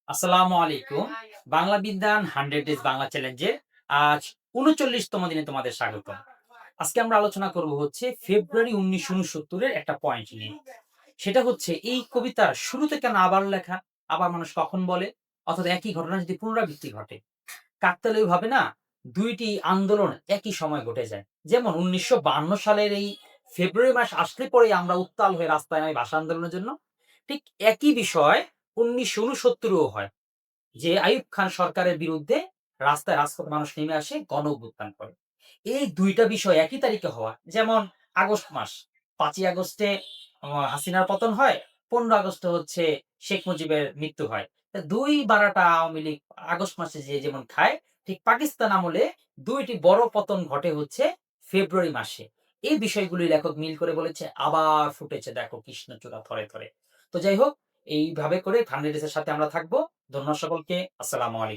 আসসালামু আলাইকুম। বাংলা বিজ্ঞান 100 ডেজ বাংলা চ্যালেঞ্জের আজ ৩৯তম দিনে তোমাদের স্বাগতম। আজকে আমরা আলোচনা করব হচ্ছে ফেব্রুয়ারি ১৯৬৯ এর একটা পয়েন্ট নিয়ে। সেটা হচ্ছে এই কবিতার শুরুতে কেন আবার লেখা? আবার মানুষ কখন বলে? অর্থাৎ একই ঘটনা যদি পুনরাবৃত্তি ঘটে। কাকতালীয়ভাবে না ২ টি আন্দোলন একই সময়ে ঘটে যায়। যেমন ১৯৫২ সালের এই ফেব্রুয়ারি মাস আসলে পরেই আমরা উত্তাল হয়ে রাস্তায় নামি ভাষা আন্দোলনের জন্য। ঠিক একই বিষয় ১৯৬৯ ও হয়। যে আইয়ুব খান সরকারের বিরুদ্ধে রাজপথে মানুষ নেমে আসে, গণ অভ্যুত্থান করে। এই ২ টা বিষয় একই তারিখে হওয়া। যেমন আগস্ট মাস। ৫ই আগস্টে হাসিনার পতন হয়। ১৫ আগস্টে হচ্ছে শেখ মুজিবের মৃত্যু হয়। ২ বারাটা আওয়ামী লীগ আগস্ট মাসে যে যেমন খায়, ঠিক পাকিস্তান আমলে ২ টি বড় পতন ঘটে হচ্ছে ফেব্রুয়ারি মাসে। এই বিষয়গুলি লেখক মিল করে বলেছে, আবার ফুটেছে দেখো কৃষ্ণচূড়া থরে, থরে। তো যাই হোক, এইভাবে করে 100 ডেজ এর সাথে আমরা থাকবো। ধন্যবাদ সকলকে। আসসালামু আলাইকুম।